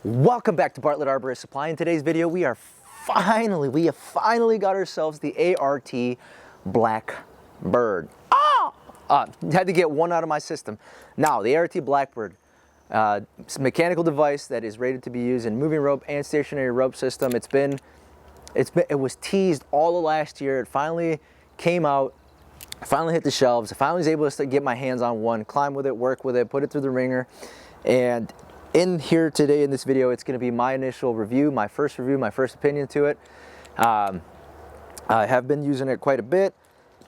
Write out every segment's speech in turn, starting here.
Welcome back to Bartlett Arborist Supply. In today's video, we have finally got ourselves the A.R.T. BlackBird. Had to get one out of my system. Now, the A.R.T. BlackBird, it's a mechanical device that is rated to be used in moving rope and stationary rope system. It was teased all of last year. It finally came out, finally hit the shelves. I finally was able to get my hands on one, climb with it, work with it, put it through the ringer, and in here today in this video, it's going to be my initial review, my first opinion to it. I have been using it quite a bit.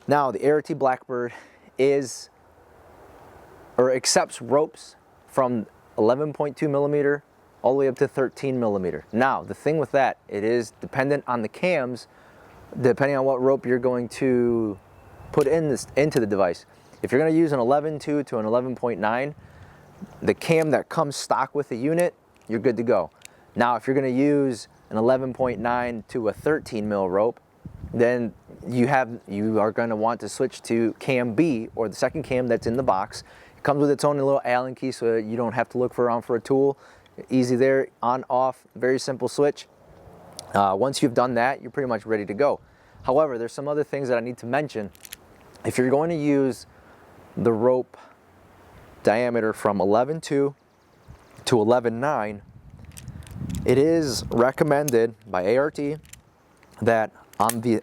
Now, the A.R.T. BlackBird accepts ropes from 11.2 millimeter all the way up to 13 millimeter. Now, the thing with that, it is dependent on the cams, depending on what rope you're going to put into the device. If you're going to use an 11.2 to an 11.9, the cam that comes stock with the unit, you're good to go. Now, if you're going to use an 11.9 to a 13 mil rope, then you are going to want to switch to cam B, or the second cam that's in the box. It comes with its own little Allen key, so you don't have to look around for a tool. Easy there, on, off, very simple switch. Once you've done that, you're pretty much ready to go. However, there's some other things that I need to mention. If you're going to use the rope diameter from 11.2 to 11.9, it is recommended by A.R.T. that on the,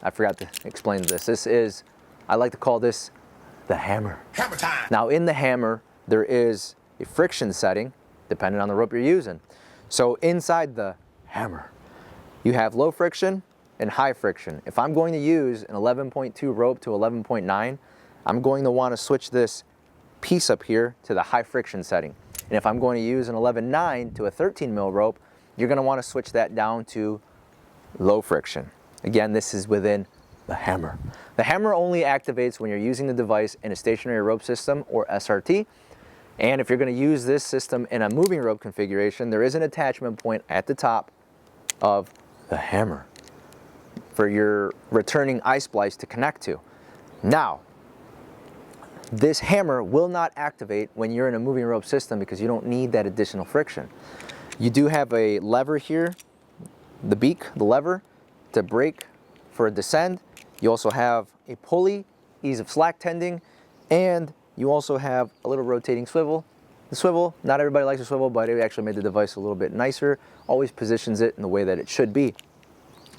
I forgot to explain this. I like to call this the hammer. Hammer time. Now, in the hammer, there is a friction setting depending on the rope you're using. So inside the hammer, you have low friction and high friction. If I'm going to use an 11.2 rope to 11.9, I'm going to want to switch this piece up here to the high friction setting. And if I'm going to use an 11.9 to a 13 mil rope, you're going to want to switch that down to low friction. Again, this is within the hammer. The hammer only activates when you're using the device in a stationary rope system, or S.R.T. And if you're going to use this system in a moving rope configuration, there is an attachment point at the top of the hammer for your returning I-splice to connect to. Now, this hammer will not activate when you're in a moving rope system because you don't need that additional friction. You do have a lever here, the beak, the lever, to brake for a descend. You also have a pulley, ease of slack tending, and you also have a little rotating swivel. The swivel, not everybody likes a swivel, but it actually made the device a little bit nicer, always positions it in the way that it should be.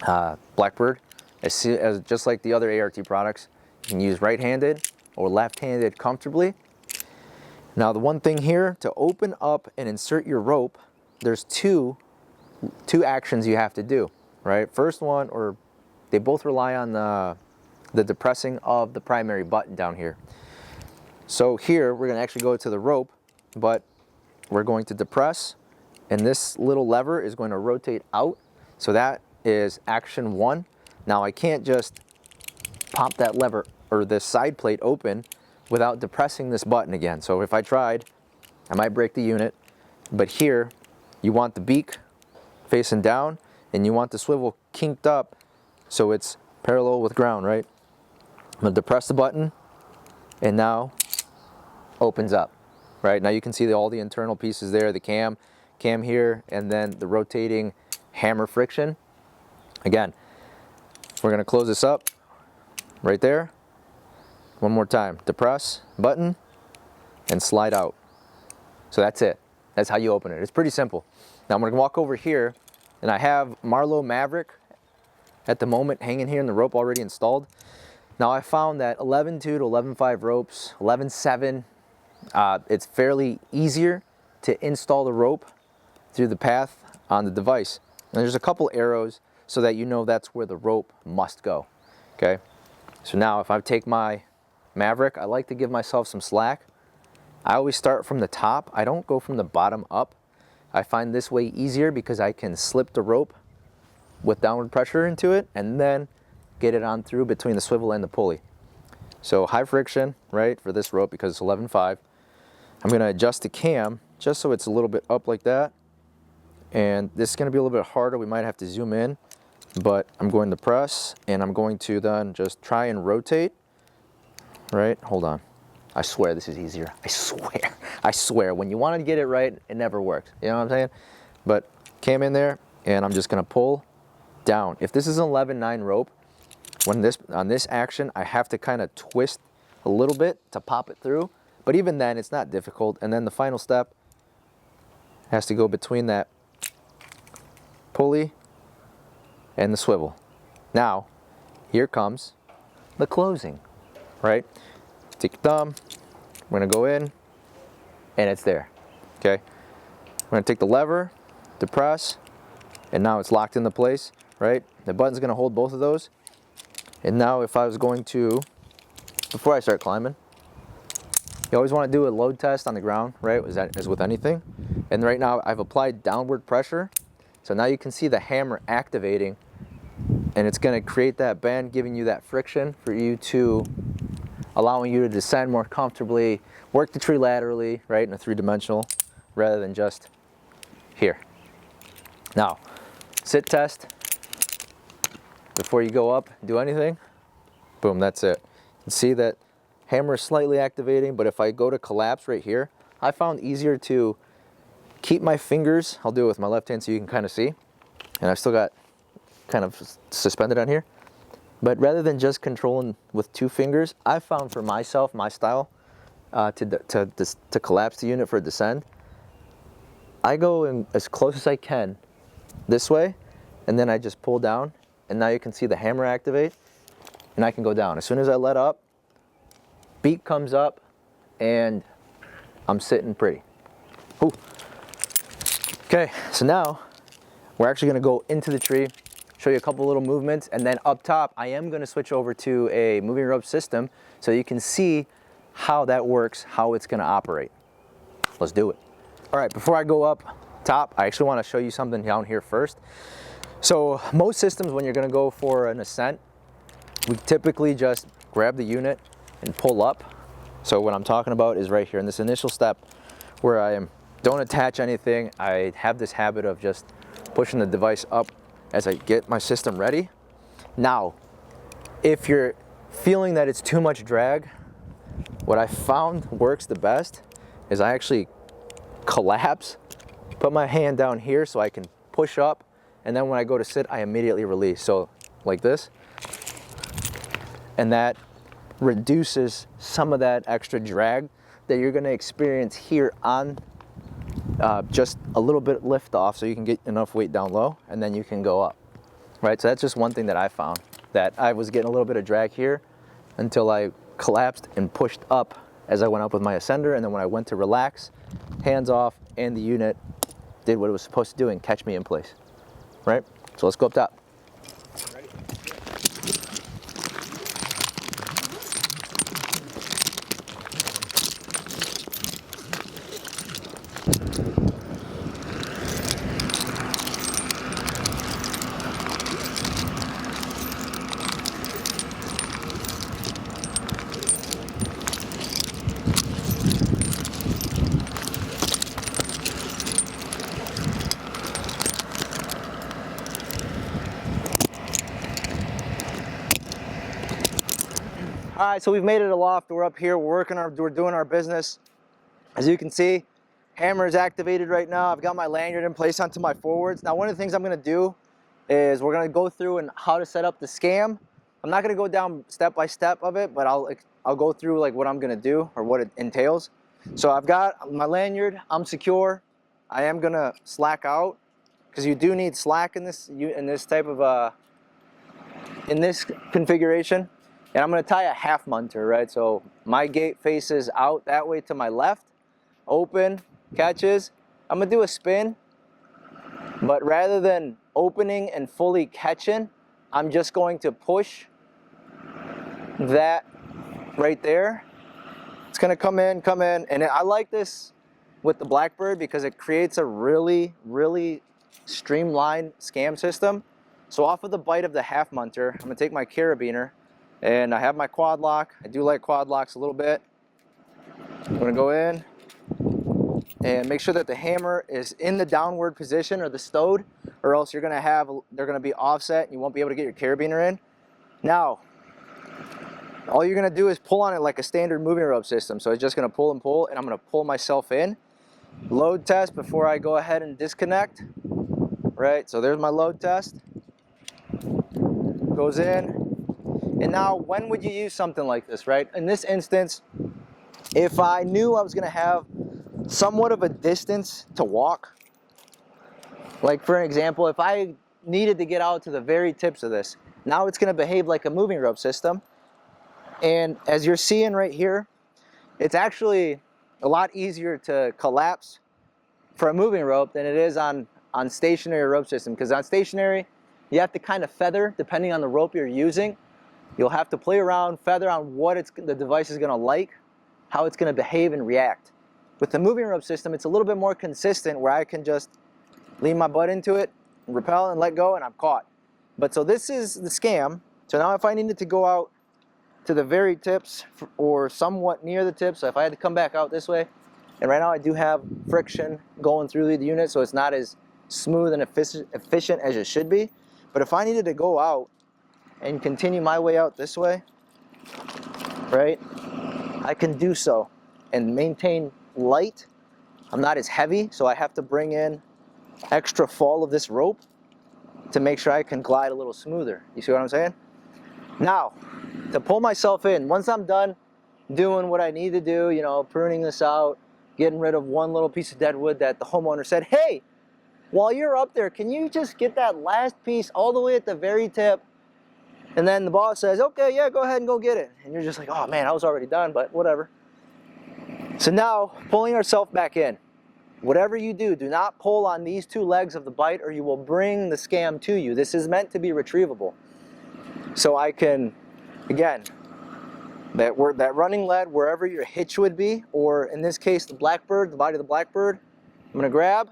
BlackBird, just like the other A.R.T. products, you can use right-handed or left-handed comfortably. Now, the one thing here, to open up and insert your rope, there's two actions you have to do, right? First one, or they both rely on the depressing of the primary button down here. So here, we're going to actually go to the rope, but we're going to depress, and this little lever is going to rotate out. So that is action one. Now, I can't just pop that lever or this side plate open without depressing this button again. So if I tried, I might break the unit. But here, you want the beak facing down, and you want the swivel kinked up so it's parallel with ground, right? I'm gonna depress the button, and now opens up, right? Now you can see all the internal pieces there, the cam here, and then the rotating hammer friction. Again, we're gonna close this up right there. One more time, depress, button, and slide out. So that's it. That's how you open it. It's pretty simple. Now I'm gonna walk over here, and I have Marlowe Maverick at the moment hanging here in the rope already installed. Now I found that 11.2 to 11.5 ropes, 11.7, it's fairly easier to install the rope through the path on the device. And there's a couple arrows so that you know that's where the rope must go, okay? So now if I take my Maverick, I like to give myself some slack. I always start from the top. I don't go from the bottom up. I find this way easier because I can slip the rope with downward pressure into it and then get it on through between the swivel and the pulley. So high friction, right, for this rope because it's 11.5. I'm going to adjust the cam just so it's a little bit up like that. And this is going to be a little bit harder. We might have to zoom in, but I'm going to press, and I'm going to then just try and rotate. Right, hold on. I swear this is easier. I swear. When you want to get it right, it never works. You know what I'm saying? But came in there, and I'm just gonna pull down. If this is an 11-9 rope, on this action, I have to kind of twist a little bit to pop it through. But even then, it's not difficult. And then the final step has to go between that pulley and the swivel. Now, here comes the closing, right? Take your thumb, we're gonna go in, and it's there, okay? I'm gonna take the lever, depress, and now it's locked into place, right? The button's gonna hold both of those. And now if I was going to, before I start climbing, you always wanna do a load test on the ground, right? As with anything. And right now I've applied downward pressure. So now you can see the hammer activating, and it's gonna create that bend, giving you that friction for you to, allowing you to descend more comfortably, work the tree laterally, right, in a 3-dimensional, rather than just here. Now, sit test. Before you go up, do anything, boom, that's it. You can see that hammer is slightly activating, but if I go to collapse right here, I found easier to keep my fingers, I'll do it with my left hand so you can kind of see, and I've still got kind of suspended on here. But rather than just controlling with 2 fingers, I found for myself, my style, to collapse the unit for descend, I go in as close as I can this way, and then I just pull down, and now you can see the hammer activate, and I can go down. As soon as I let up, beat comes up, and I'm sitting pretty. Ooh. Okay, so now we're actually gonna go into the tree, show you a couple little movements, and then up top, I am gonna switch over to a moving rope system so you can see how that works, how it's gonna operate. Let's do it. All right, before I go up top, I actually wanna show you something down here first. So most systems, when you're gonna go for an ascent, we typically just grab the unit and pull up. So what I'm talking about is right here in this initial step where don't attach anything. I have this habit of just pushing the device up as I get my system ready. Now, if you're feeling that it's too much drag, what I found works the best is I actually collapse, put my hand down here so I can push up, and then when I go to sit, I immediately release. So like this, and that reduces some of that extra drag that you're gonna experience here on just a little bit lift off, so you can get enough weight down low, and then you can go up, right? So that's just one thing that I found, that I was getting a little bit of drag here until I collapsed and pushed up as I went up with my ascender, and then when I went to relax, hands off, and the unit did what it was supposed to do and catch me in place, right? So let's go up top. Ready? All right, so we've made it aloft. We're up here, we're doing our business. As you can see, hammer is activated right now. I've got my lanyard in place onto my forwards. Now, one of the things I'm gonna do is we're gonna go through and how to set up the scam. I'm not gonna go down step by step of it, but I'll go through like what I'm gonna do or what it entails. So I've got my lanyard, I'm secure. I am gonna slack out because you do need slack in this type of in this configuration. And I'm gonna tie a half munter, right? So my gate faces out that way to my left, open, catches. I'm gonna do a spin, but rather than opening and fully catching, I'm just going to push that right there. It's gonna come in, and I like this with the BlackBird because it creates a really, really streamlined scam system. So off of the bite of the half munter, I'm gonna take my carabiner, and I have my quad lock. I do like quad locks a little bit. I'm gonna go in and make sure that the hammer is in the downward position or the stowed, or else they're gonna be offset and you won't be able to get your carabiner in. Now, All you're gonna do is pull on it like a standard moving rope system. So it's just gonna pull and pull, and I'm gonna pull myself in. Load test before I go ahead and disconnect. Right, so there's my load test. Goes in. And now, when would you use something like this, right? In this instance, if I knew I was gonna have somewhat of a distance to walk, like for an example, if I needed to get out to the very tips of this, now it's gonna behave like a moving rope system. And as you're seeing right here, it's actually a lot easier to collapse for a moving rope than it is on stationary rope system. Because on stationary, you have to kind of feather depending on the rope you're using. You'll have to play around, feather on what the device is gonna like, how it's gonna behave and react. With the moving rope system, it's a little bit more consistent where I can just lean my butt into it, rappel and let go, and I'm caught. But so this is the scam. So now if I needed to go out to the very tips or somewhat near the tips, so if I had to come back out this way, and right now I do have friction going through the unit, so it's not as smooth and efficient as it should be. But if I needed to go out and continue my way out this way, right, I can do so and maintain light. I'm not as heavy, so I have to bring in extra fall of this rope to make sure I can glide a little smoother. You see what I'm saying? Now, to pull myself in, once I'm done doing what I need to do, you know, pruning this out, getting rid of one little piece of dead wood that the homeowner said, hey, while you're up there, can you just get that last piece all the way at the very tip? And then the boss says, okay, yeah, go ahead and go get it. And you're just like, oh man, I was already done, but whatever. So now, pulling ourselves back in. Whatever you do, do not pull on these two legs of the bite or you will bring the scam to you. This is meant to be retrievable. So I can, again, that running lead, wherever your hitch would be, or in this case, the BlackBird, the body of the BlackBird, I'm gonna grab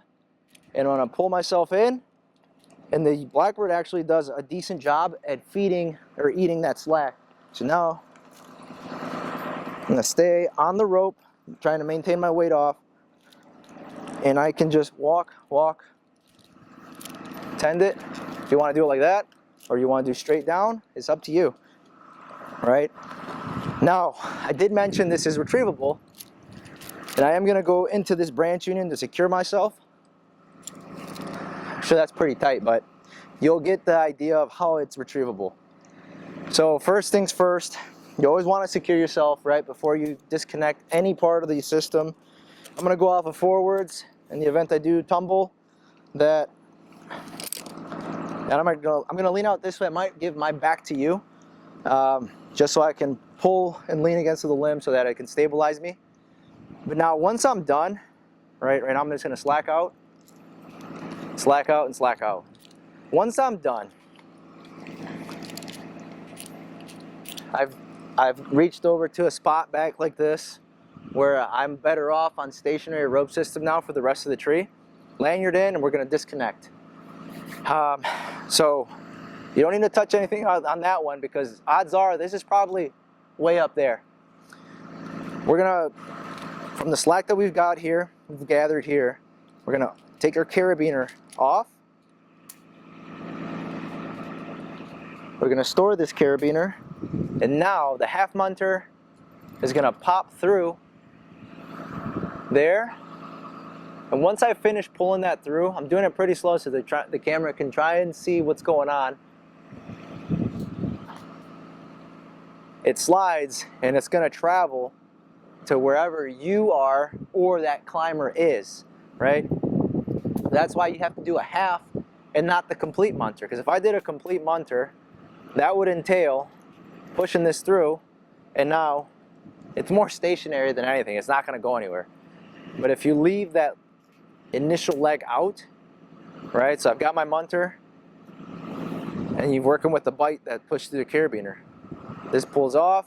and I'm gonna pull myself in. And the BlackBird actually does a decent job at feeding or eating that slack. So now, I'm gonna stay on the rope, trying to maintain my weight off, and I can just walk, tend it. If you wanna do it like that, or you wanna do straight down, it's up to you, right? Now, I did mention this is retrievable, and I am gonna go into this branch union to secure myself. I'm sure that's pretty tight, but you'll get the idea of how it's retrievable. So first things first, you always want to secure yourself right before you disconnect any part of the system. I'm going to go off of forwards in the event I do tumble. And I'm going to lean out this way. I might give my back to you just so I can pull and lean against the limb so that it can stabilize me. But now once I'm done, right now I'm just going to slack out, and slack out. Once I'm done, I've reached over to a spot back like this where I'm better off on stationary rope system now for the rest of the tree. Lanyard in, and we're going to disconnect. So you don't need to touch anything on that one because odds are this is probably way up there. We're going to, from the slack that we've got here, we've gathered here, we're going to take our carabiner off. We're going to store this carabiner, and now the half munter is going to pop through there. And once I finish pulling that through, I'm doing it pretty slow so the camera can try and see what's going on. It slides and it's going to travel to wherever you are or that climber is, right? That's why you have to do a half and not the complete munter, because if I did a complete munter, that would entail pushing this through, and now it's more stationary than anything. It's not going to go anywhere. But if you leave that initial leg out, right? So I've got my munter, and you're working with the bite that pushed through the carabiner. This pulls off.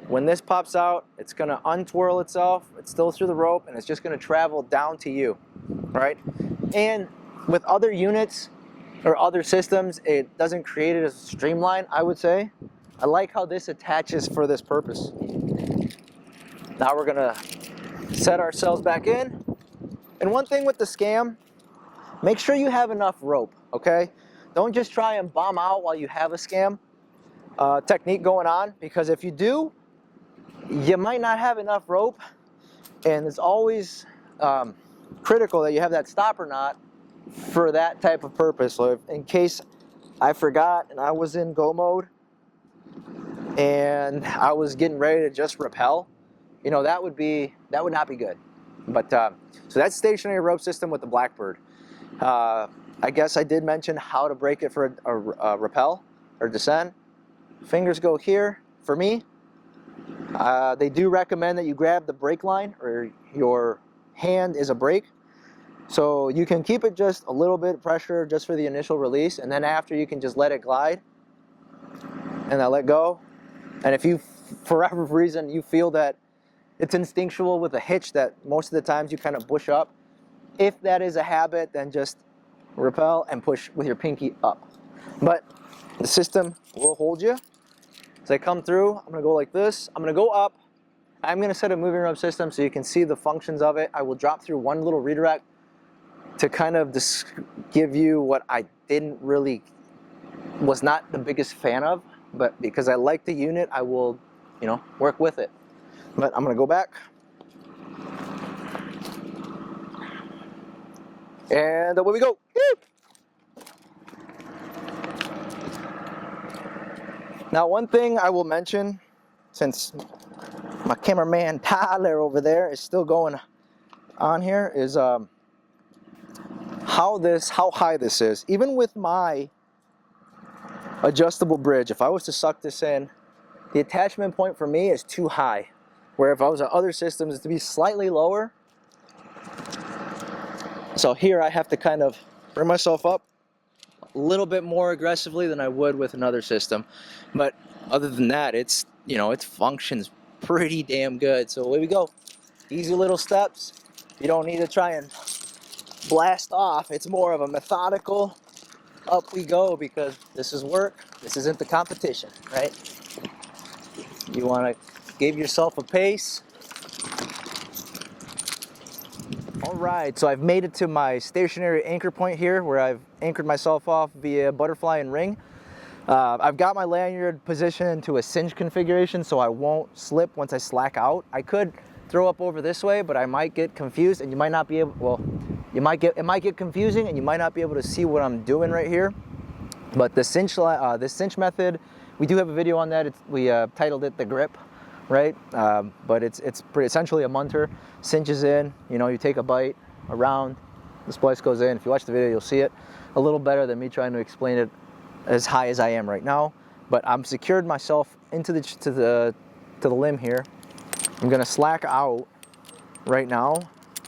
When this pops out, it's going to untwirl itself. It's still through the rope, and it's just going to travel down to you, right? And with other units or other systems, it doesn't create it as streamlined, I would say. I like how this attaches for this purpose. Now we're gonna set ourselves back in. And one thing with the scam, make sure you have enough rope, okay? Don't just try and bomb out while you have a scam. technique going on, because if you do, you might not have enough rope, and it's always critical that you have that stopper knot for that type of purpose. So if, in case I forgot and I was in go mode and I was getting ready to just rappel, you know, that would not be good. But so that's stationary rope system with the BlackBird. I guess I did mention how to break it for a rappel or descend. Fingers go here for me. They do recommend that you grab the brake line, or your hand is a brake. So you can keep it just a little bit of pressure just for the initial release, and then after you can just let it glide and then let go. And if you, for whatever reason, you feel that it's instinctual with a hitch that most of the times you kind of push up, if that is a habit, then just rappel and push with your pinky up. But the system will hold you. As I come through, I'm going to go like this. I'm going to go up. I'm going to set a moving rope system so you can see the functions of it. I will drop through one little redirect to kind of just give you what I was not the biggest fan of, but because I like the unit, I will, you know, work with it. But I'm going to go back. And away we go. Now, one thing I will mention, since my cameraman Tyler over there is still going on here, is how high this is. Even with my adjustable bridge, if I was to suck this in, the attachment point for me is too high. Where if I was on other systems, it's to be slightly lower. So here I have to kind of bring myself up a little bit more aggressively than I would with another system. But other than that, it's, you know, it functions pretty damn good. So away we go. Easy little steps. You don't need to try and blast off. It's more of a methodical up we go, because this is work. This isn't the competition, right? You want to give yourself a pace. All right, so I've made it to my stationary anchor point here, where I've anchored myself off via butterfly and ring. I've got my lanyard positioned into a cinch configuration so I won't slip once I slack out. I could throw up over this way, but I might get confused, and you might not be able, well, it might get confusing, and you might not be able to see what I'm doing right here. But the cinch, this cinch method, we do have a video on that. We titled it The Grip, right? But it's pretty essentially a munter. Cinches in, you know, you take a bite around, the splice goes in. If you watch the video, you'll see it a little better than me trying to explain it as high as I am right now. But I'm secured myself into the limb here. I'm gonna slack out right now,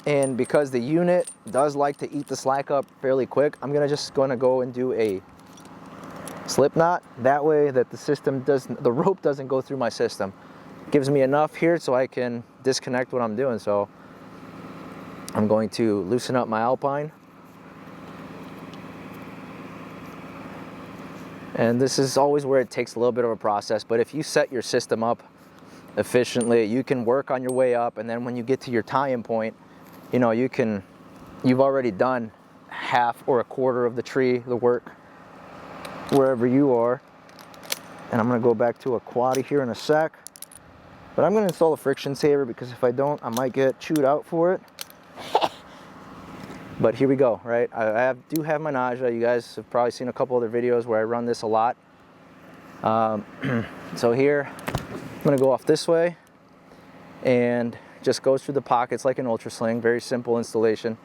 and because the unit does like to eat the slack up fairly quick, I'm gonna go and do a slip knot. That way that the rope doesn't go through my system. Gives me enough here so I can disconnect what I'm doing. So I'm going to loosen up my alpine. And this is always where it takes a little bit of a process, but if you set your system up efficiently, you can work on your way up, and then when you get to your tie-in point, you know, you've already done half or a quarter of the tree, the work, wherever you are. And I'm gonna go back to a quaddy here in a sec. But I'm gonna install a friction saver, because if I don't, I might get chewed out for it. But here we go, right? I do have my nausea. You guys have probably seen a couple other videos where I run this a lot. So here, I'm gonna go off this way, and just goes through the pockets like an ultra sling. Very simple installation.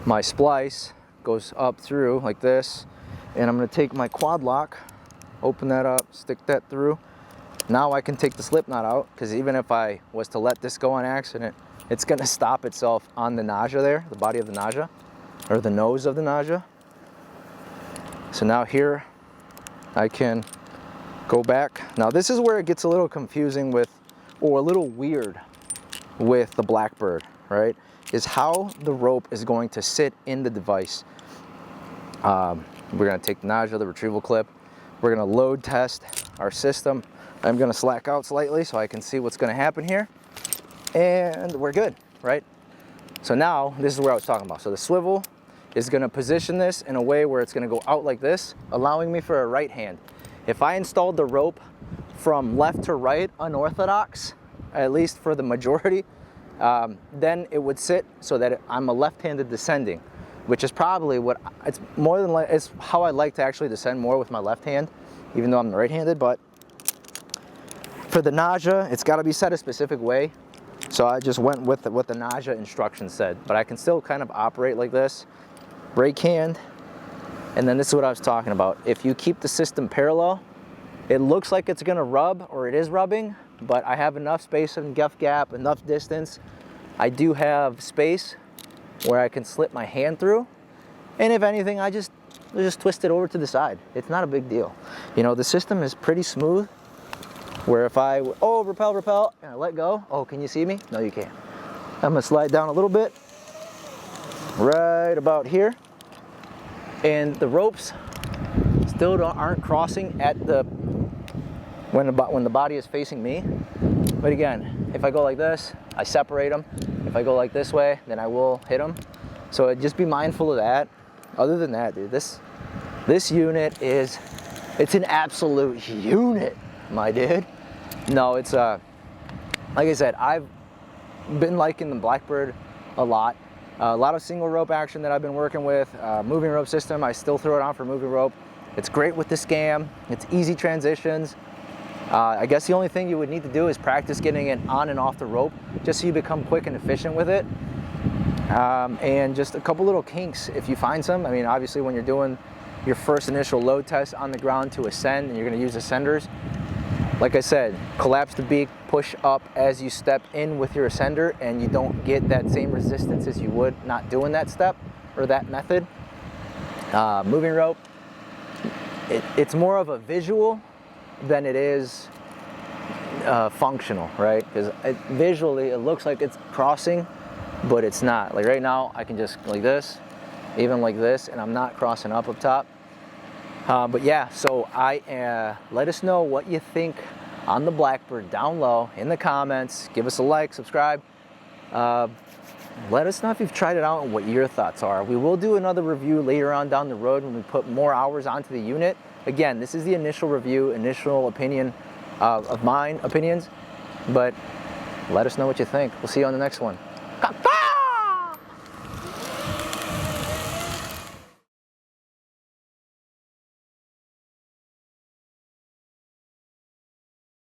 My splice goes up through like this, and I'm gonna take my quad lock, open that up, stick that through. Now I can take the slip knot out, because even if I was to let this go on accident, it's gonna stop itself on the nausea there, the body of the nausea, or the nose of the nausea. So now here, I can go back. Now this is where it gets a little confusing with, or a little weird with the BlackBird, right? Is how the rope is going to sit in the device. We're gonna take the nausea, the retrieval clip. We're gonna load test our system. I'm gonna slack out slightly so I can see what's gonna happen here. And we're good, right? So now, this is where I was talking about. So the swivel is going to position this in a way where it's going to go out like this, allowing me for a right hand. If I installed the rope from left to right unorthodox, at least for the majority, then it would sit so that I'm a left-handed descending, which is probably what it's more than like, it's how I like to actually descend more with my left hand, even though I'm right-handed. But for the nausea, it's got to be set a specific way. So I just went with what the nausea instructions said, but I can still kind of operate like this, brake hand, and then this is what I was talking about. If you keep the system parallel, it looks like it's gonna rub, or it is rubbing, but I have enough space and gap, enough distance. I do have space where I can slip my hand through, and if anything, I just twist it over to the side. It's not a big deal. You know, the system is pretty smooth, where if I, oh, repel, and I let go, oh, can you see me? No, you can't. I'm gonna slide down a little bit, right about here, and the ropes still aren't crossing at the, when the body is facing me. But again, if I go like this, I separate them. If I go like this way, then I will hit them. So just be mindful of that. Other than that, dude, this unit is, it's an absolute unit, my dude. No, it's like I said, I've been liking the BlackBird a lot. A lot of single rope action that I've been working with. Moving rope system, I still throw it on for moving rope. It's great with the scam. It's easy transitions. I guess the only thing you would need to do is practice getting it on and off the rope, just so you become quick and efficient with it. And just a couple little kinks if you find some. I mean, obviously when you're doing your first initial load test on the ground to ascend and you're going to use ascenders, like I said, collapse the beak, push up as you step in with your ascender, and you don't get that same resistance as you would not doing that step or that method. Moving rope, it's more of a visual than it is functional, right? Because visually it looks like it's crossing, but it's not. Like right now, I can just like this, even like this, and I'm not crossing up top. But yeah, so let us know what you think on the BlackBird down low in the comments. Give us a like, subscribe. Let us know if you've tried it out and what your thoughts are. We will do another review later on down the road when we put more hours onto the unit. Again, this is the initial review, initial opinion of mine opinions, but let us know what you think. We'll see you on the next one.